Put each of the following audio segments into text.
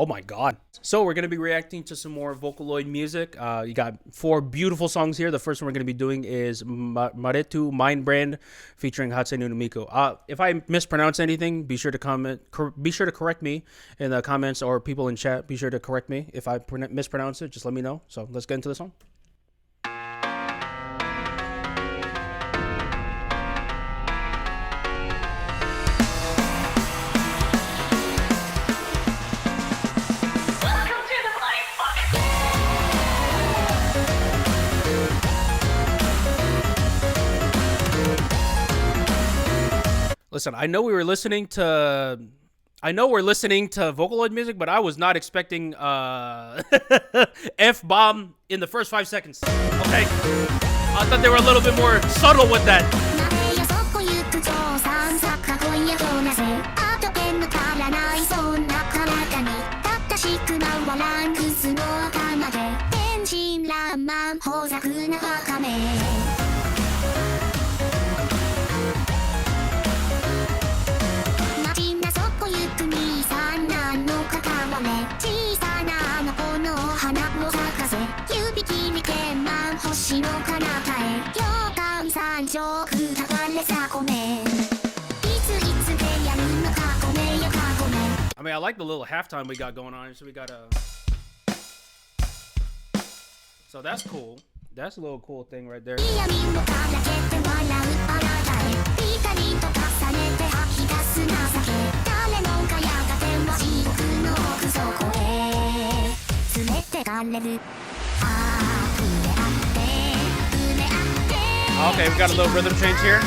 Oh my god. So we're going to be reacting to some more Vocaloid music. You got 4 beautiful songs here. The first one we're going to be doing is MARETU Mind Brand featuring Hatsune and Miku. If I mispronounce anything, be sure to correct me in the comments, or people in chat, be sure to correct me. If I mispronounce it, just let me know. So let's get into the song. Listen, I know we're listening to Vocaloid music, but I was not expecting F-bomb in the first 5 seconds. Okay, I thought they were a little bit more subtle with that. I mean, I like the little halftime we got going on. So we got so that's cool. That's a little cool thing right there. Okay, we got a little rhythm change here.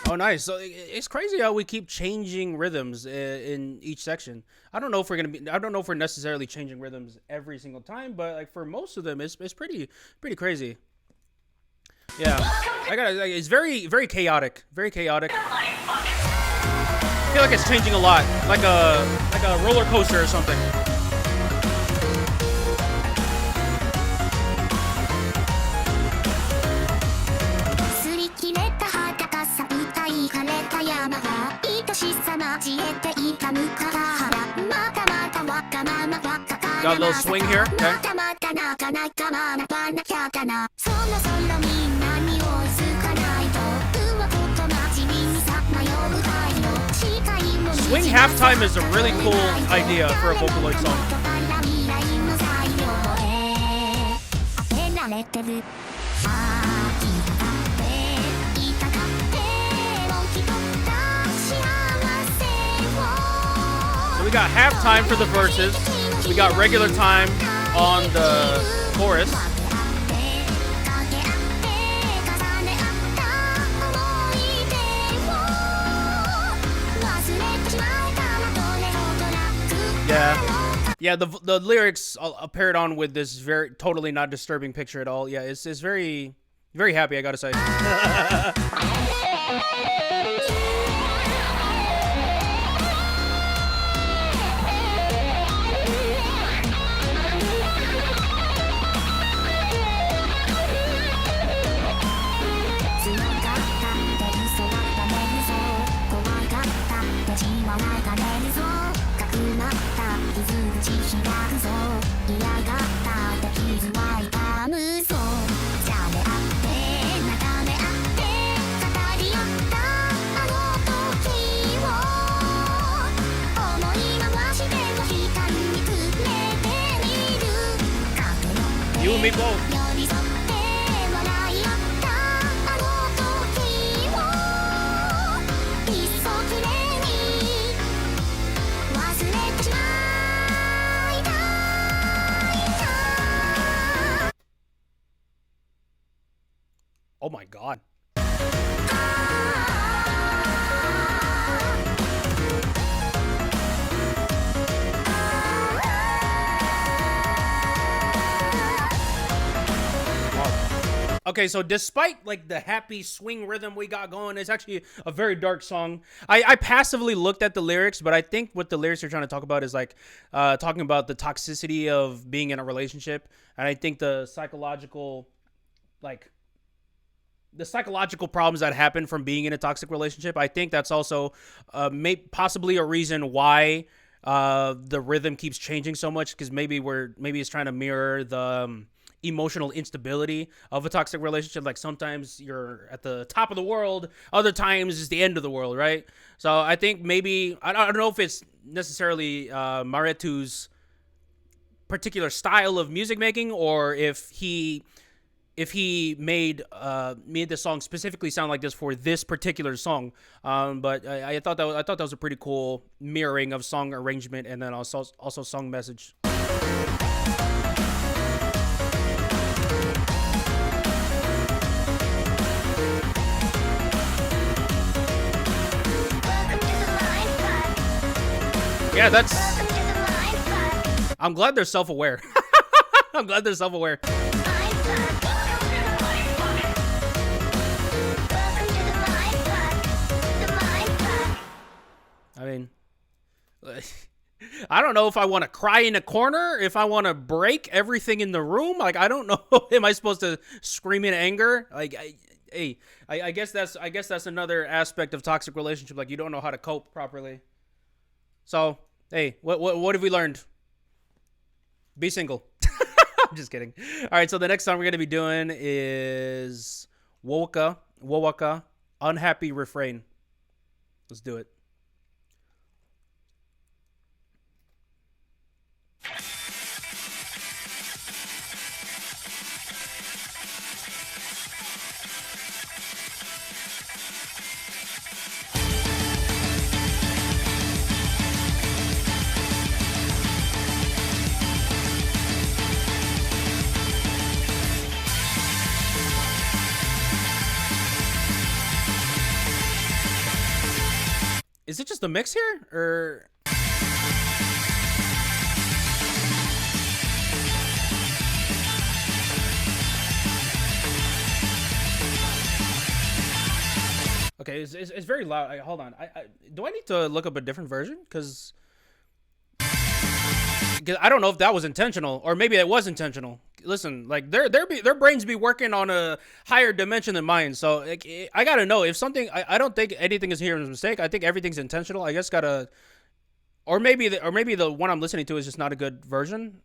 Oh, nice. So it's crazy how we keep changing rhythms in each section. I don't know if we're necessarily changing rhythms every single time, but like for most of them, it's pretty crazy. Yeah, it's very chaotic, very chaotic. I feel like it's changing a lot, like a roller coaster or something. Got a little swing here. Okay. Swing halftime is a really cool idea for a Vocaloid song. We got halftime for the verses. We got regular time on the chorus. Yeah. The lyrics are paired on with this totally not disturbing picture at all. Yeah, it's very happy, I gotta say. You and me both. Oh my god. Okay, so despite like the happy swing rhythm we got going, it's actually a very dark song. I passively looked at the lyrics, but I think what the lyrics are trying to talk about is like talking about the toxicity of being in a relationship, and I think the psychological problems that happen from being in a toxic relationship. I think that's also possibly a reason why the rhythm keeps changing so much, because maybe it's trying to mirror the emotional instability of a toxic relationship. Like sometimes you're at the top of the world, other times it's the end of the world, right? So I think maybe I don't know if it's necessarily Maretu's particular style of music making, or if he made the song specifically sound like this for this particular song. But I thought that was a pretty cool mirroring of song arrangement and then also song message. Yeah, I'm glad they're self-aware. I'm glad they're self-aware. I mean, I don't know if I want to cry in a corner, if I want to break everything in the room. Like, I don't know. Am I supposed to scream in anger? Like, I guess that's another aspect of toxic relationship. Like, you don't know how to cope properly. So, hey, what have we learned? Be single. I'm just kidding. All right, so the next song we're going to be doing is wowaka, Unhappy Refrain. Let's do it. Is it just a mix here, or? Okay, it's very loud. Hold on. Do I need to look up a different version? Because I don't know if that was intentional, or maybe it was intentional. Listen, like their brains be working on a higher dimension than mine. So like, I gotta know if something. I don't think anything is here is a mistake. I think everything's intentional. I just gotta, or maybe the one I'm listening to is just not a good version.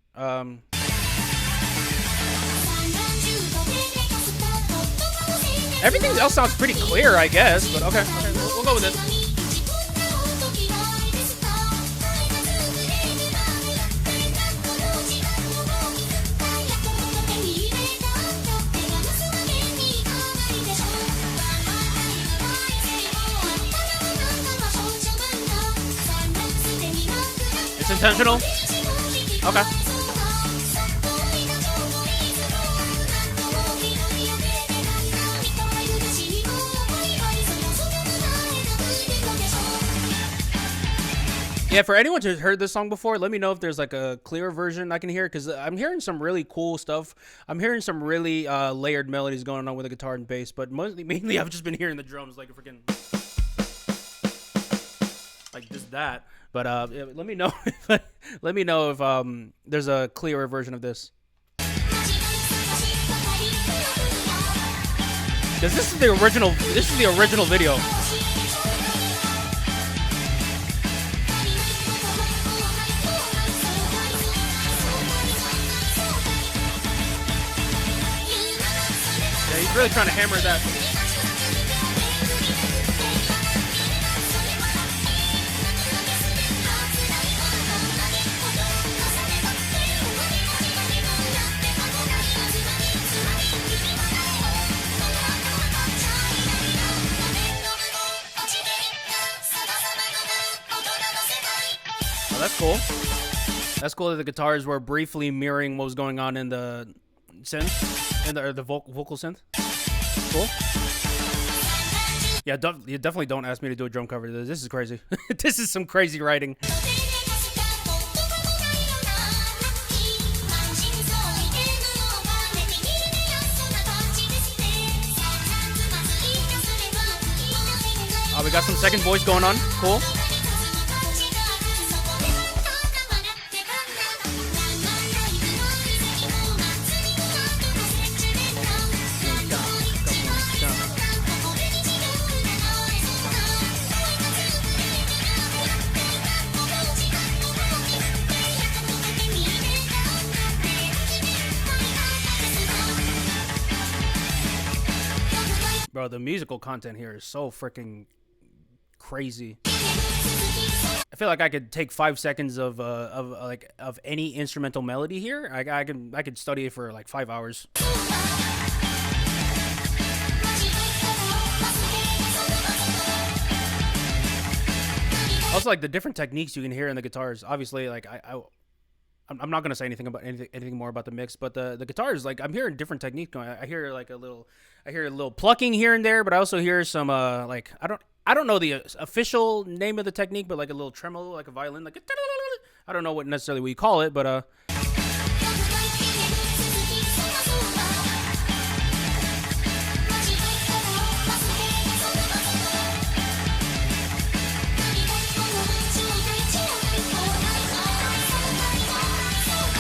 Everything else sounds pretty clear, I guess. But okay, we'll go with it. Intentional? Okay. Yeah, for anyone who's heard this song before, let me know if there's like a clearer version I can hear, because I'm hearing some really cool stuff. I'm hearing some really layered melodies going on with the guitar and bass, but mainly I've just been hearing the drums like a freaking like just that. But yeah, let me know. Let me know if there's a clearer version of this. Because this is the original. This is the original video. Yeah, he's really trying to hammer that. That's cool. That's cool that the guitars were briefly mirroring what was going on in the synth, in the vocal synth. Cool. Yeah, you definitely don't ask me to do a drum cover. This is crazy. This is some crazy writing. we got some second voice going on. Cool. Bro, the musical content here is so freaking crazy. I feel like I could take 5 seconds of any instrumental melody here. I could study it for like 5 hours. Also, like the different techniques you can hear in the guitars. Obviously, like I'm not gonna say anything more about the mix, but the guitars, like I'm hearing different techniques going. I hear a little plucking here and there, but I also hear some like I don't know the official name of the technique, but like a little tremolo, like a violin, like I don't know what necessarily we call it, but oh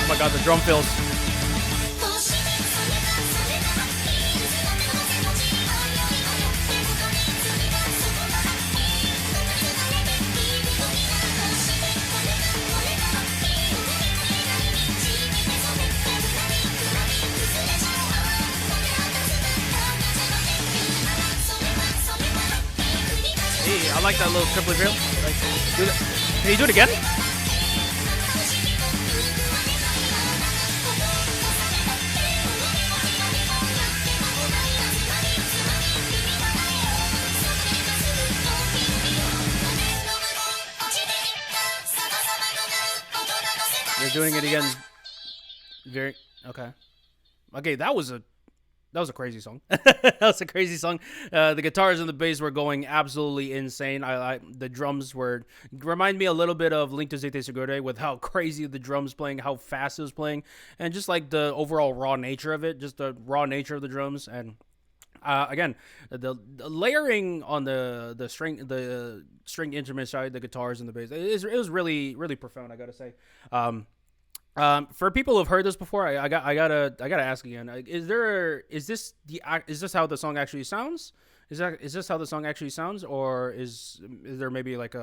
my god, the drum fills. I like that little triple drill. Like, do that. Can you do it again? You're doing it again. Very okay. Okay, that was a crazy song. That was a crazy song. The guitars and the bass were going absolutely insane. The drums remind me a little bit of Link to Zete Segure with how crazy the drums playing, how fast it was playing, and just like the overall raw nature of it, just the raw nature of the drums. And again, the layering on the string instrument side, the guitars and the bass, it was really, really profound, I gotta say. For people who've heard this before, I gotta ask again. Is this how the song actually sounds? Is this how the song actually sounds, or is there maybe like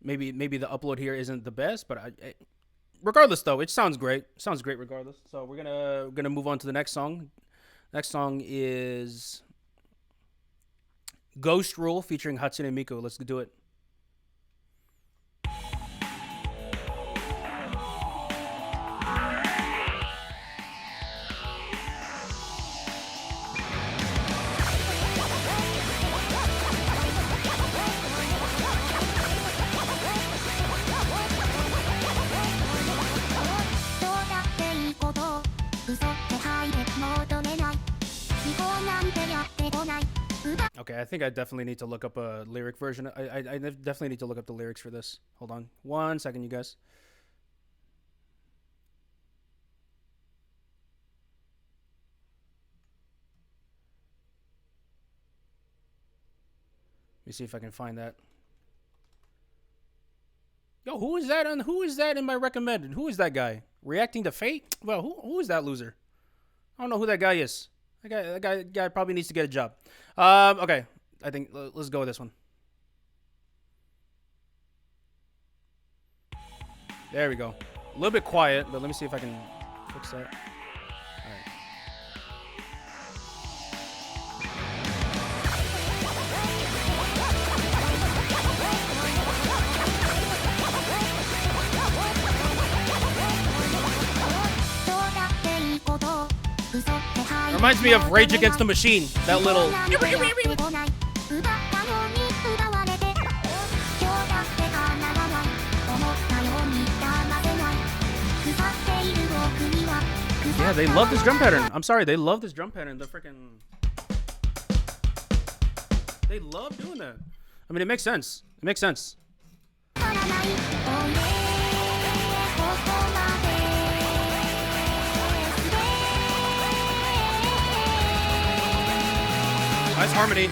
maybe the upload here isn't the best? But regardless, though, it sounds great. It sounds great regardless. So we're gonna move on to the next song. Next song is Ghost Rule featuring Hatsune Miku. Let's do it. Okay, I think I definitely need to look up a lyric version. I definitely need to look up the lyrics for this. Hold on 1 second, you guys. Let me see if I can find that. Yo, who is that in my recommended? Who is that guy? Reacting to Fate? Well, who is that loser? I don't know who that guy is. That guy probably needs to get a job. Okay, I think let's go with this one. There we go. A little bit quiet, but let me see if I can fix that. All right. Reminds me of Rage Against the Machine. That little. Yeah, they love this drum pattern. I'm sorry, they love this drum pattern. They love doing that. I mean, it makes sense. It makes sense. Nice harmony.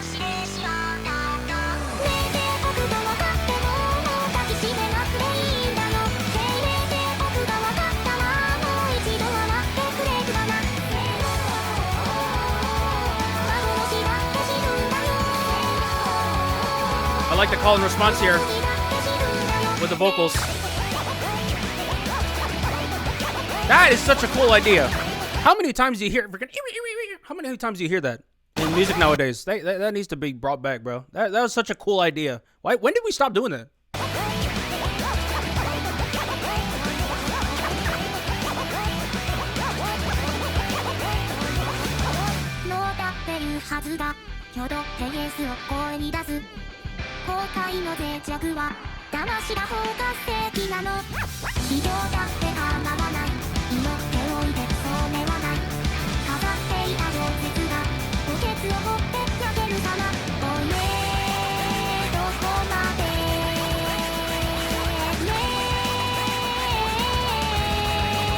I like the call and response here with the vocals. That is such a cool idea. How many times do you hear? How many times do you hear that in music nowadays? That needs to be brought back, bro. That was such a cool idea. Why? When did we stop doing that?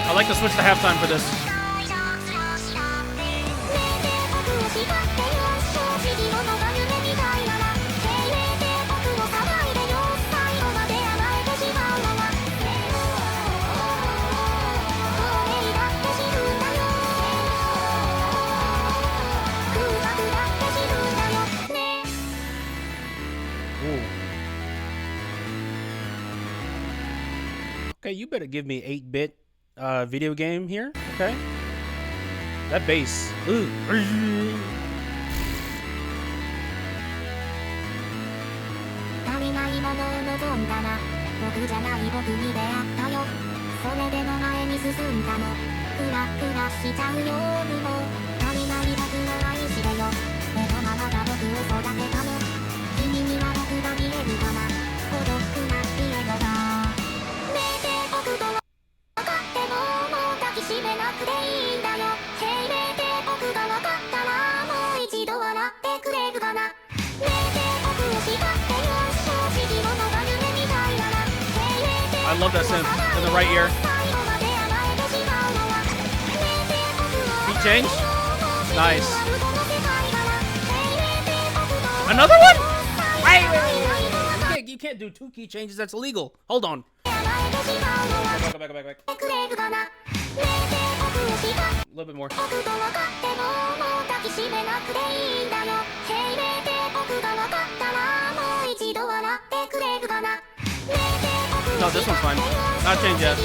I like to switch to halftime for this. Okay, you better give me 8-bit video game here. Okay, that bass. Ooh. I love that synth in the right ear. Key change? Nice. Another one? Wait. You can't do 2 key changes. That's illegal. Hold on. Back. A little bit more. No, this one's fine. Not change yet.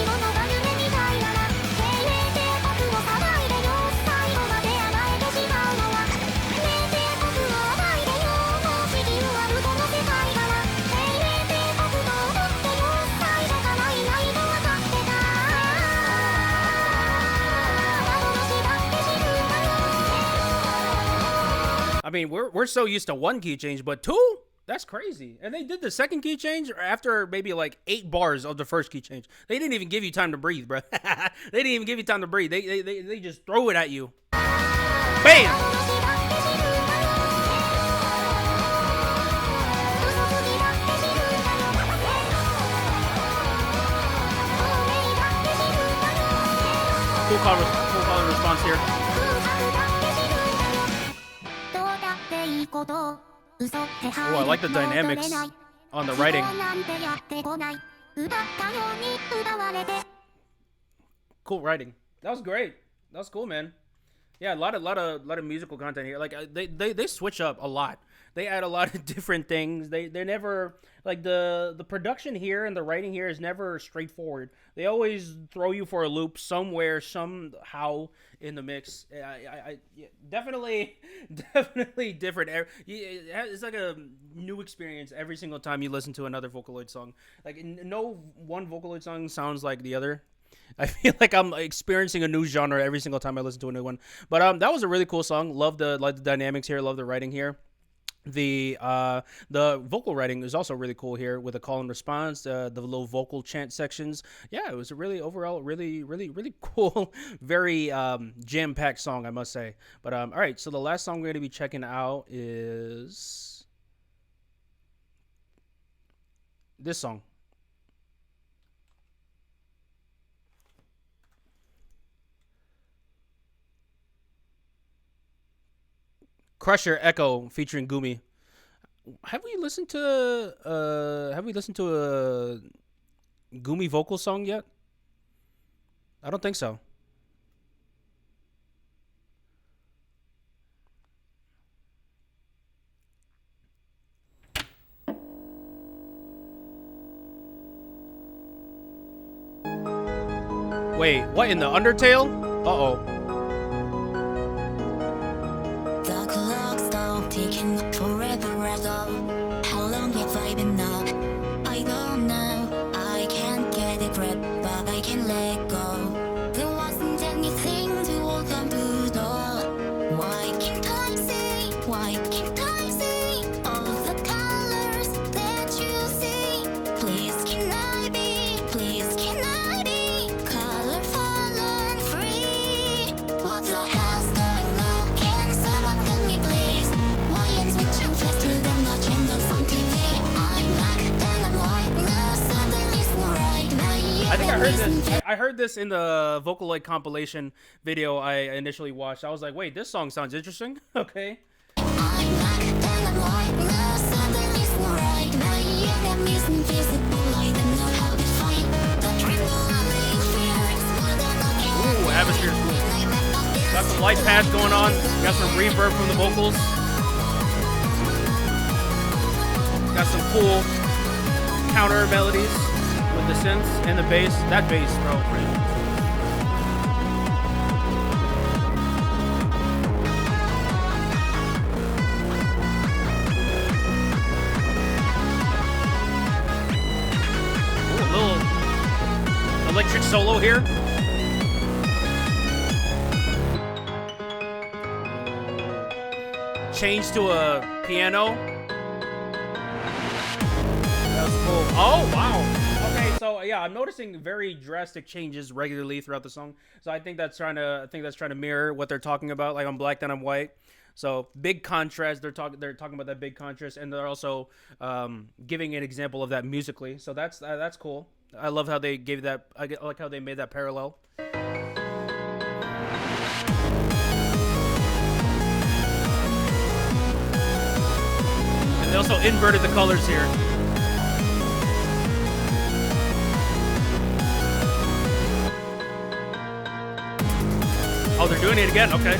I mean, we're so used to 1 key change, but 2? That's crazy. And they did the second key change after maybe like 8 bars of the first key change. They didn't even give you time to breathe, bro. They didn't even give you time to breathe. They just throw it at you. Bam! Cool call and response here. Oh, I like the dynamics on the writing. Cool writing. That was great. That was cool, man. Yeah, a lot of musical content here. Like they switch up a lot. They add a lot of different things. They're never like the production here and the writing here is never straightforward. They always throw you for a loop somewhere, somehow in the mix. Yeah, definitely different. It's like a new experience every single time you listen to another Vocaloid song. Like no one Vocaloid song sounds like the other. I feel like I'm experiencing a new genre every single time I listen to a new one. But that was a really cool song. Love the dynamics here. Love the writing here. The vocal writing is also really cool here with the call and response, the little vocal chant sections. Yeah, it was a really overall really cool, very jam-packed song, I must say. But all right, so the last song we're going to be checking out is this song. Crusher Echo featuring Gumi. Have we listened to a Gumi vocal song yet? I don't think so. Wait, what in the Undertale? Uh-oh. The clock stopped ticking forever ago. How long have I been up? I don't know. I can't get a grip, but I can let go. There wasn't anything to hold on to though. Why can't I see? Why can't I see all the colors that you see? Please can I be? Please can I be colorful and free? What the hell's going on? Can someone tell me please? Why am switching faster than the channels on TV? I'm black and I'm white. No, something isn't right. I think I heard this. I heard this in the Vocaloid compilation video I initially watched. I was like, wait, this song sounds interesting. Okay. I'm black and I'm white. No, something isn't right. My enemies invisible. I don't know how to fight. The tremble on the fear is more than I can. Ooh, atmosphere. Got some light pads going on. Got some reverb from the vocals. Got some cool counter melodies with the synths and the bass. That bass, bro. Ooh, a little electric solo here. Change to a piano. That was cool. Oh, wow. Okay, so yeah, I'm noticing very drastic changes regularly throughout the song. So I think that's trying to mirror what they're talking about. Like I'm black, then I'm white. So big contrast. They're talking about that big contrast, and they're also giving an example of that musically. So that's cool. I love how they gave that. I like how they made that parallel. And they also inverted the colors here. Oh, they're doing it again. Okay.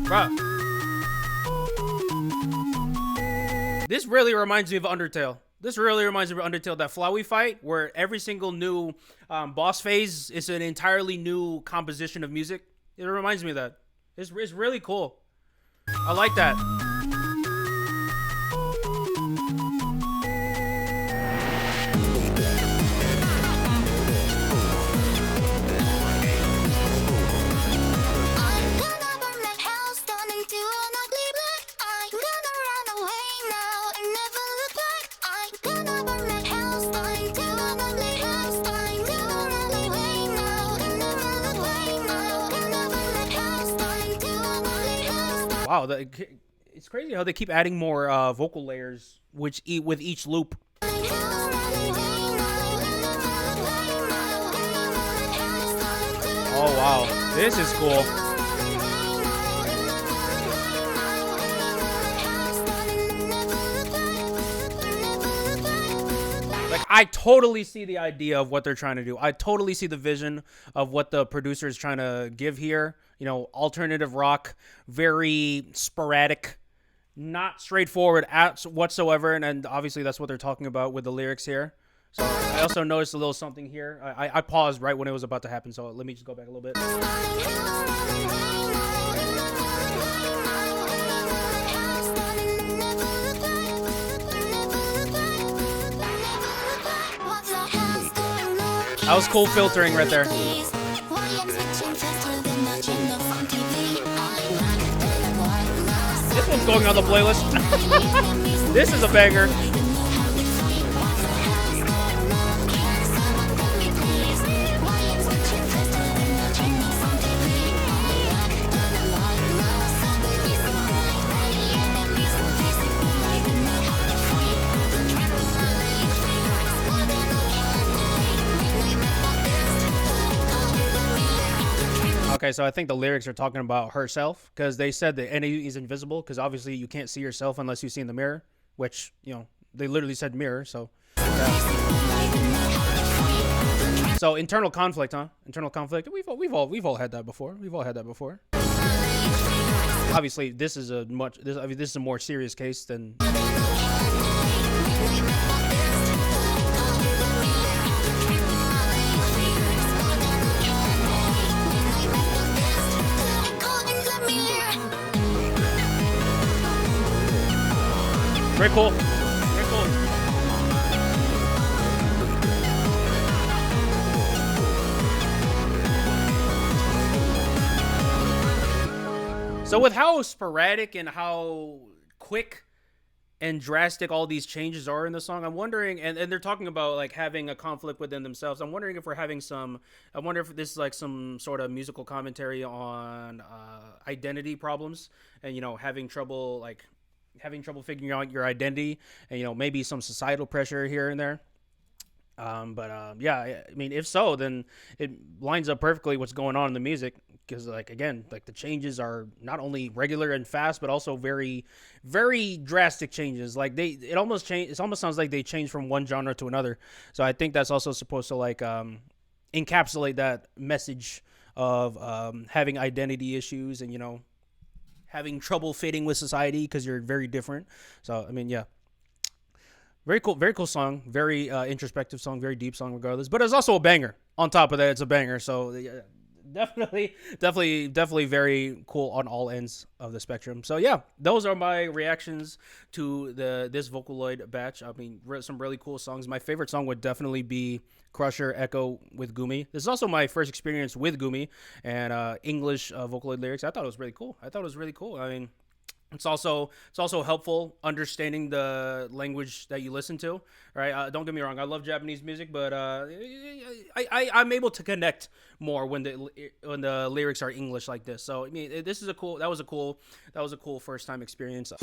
Bruh. This really reminds me of Undertale. This really reminds me of Undertale, that Flowey fight, where every single new boss phase is an entirely new composition of music. It reminds me of that. It's really cool. I like that. Wow, it's crazy how they keep adding more vocal layers, with each loop. Oh wow, this is cool. Like, I totally see the idea of what they're trying to do. I totally see the vision of what the producer is trying to give here. You know, alternative rock, very sporadic, not straightforward whatsoever. And obviously that's what they're talking about with the lyrics here. So I also noticed a little something here. I paused right when it was about to happen. So let me just go back a little bit. That was cool filtering right there. This one's going on the playlist. This is a banger. Okay, so I think the lyrics are talking about herself, because they said the enemy is invisible, because obviously you can't see yourself unless you see in the mirror, which, you know, they literally said mirror, so yeah. So internal conflict, huh? Internal conflict. We've all had that before. We've all had that before. Obviously, this is a this is a more serious case than. Very cool. Very cool. So with how sporadic and how quick and drastic all these changes are in the song, I'm wondering, and they're talking about like having a conflict within themselves. I'm wondering if we're having some, I wonder if this is like some sort of musical commentary on identity problems and, you know, having trouble figuring out your identity and, you know, maybe some societal pressure here and there. Yeah, I mean, if so, then it lines up perfectly what's going on in the music, because like, again, like the changes are not only regular and fast, but also very, very drastic changes. Like it almost sounds like they change from one genre to another. So I think that's also supposed to like encapsulate that message of having identity issues and, you know, having trouble fitting with society because you're very different. So I mean, yeah. Very cool song. Very introspective song. Very deep song, regardless. But it's also a banger. On top of that, it's a banger. So yeah, definitely very cool on all ends of the spectrum. So yeah, those are my reactions to this Vocaloid batch. I mean, some really cool songs. My favorite song would definitely be Crusher Echo with Gumi. This is also my first experience with Gumi and English Vocaloid lyrics. I thought it was really cool. I mean, it's also helpful understanding the language that you listen to, right? Don't get me wrong, I love Japanese music, but I'm able to connect more when the lyrics are English like this. So I mean, that was a cool first time experience.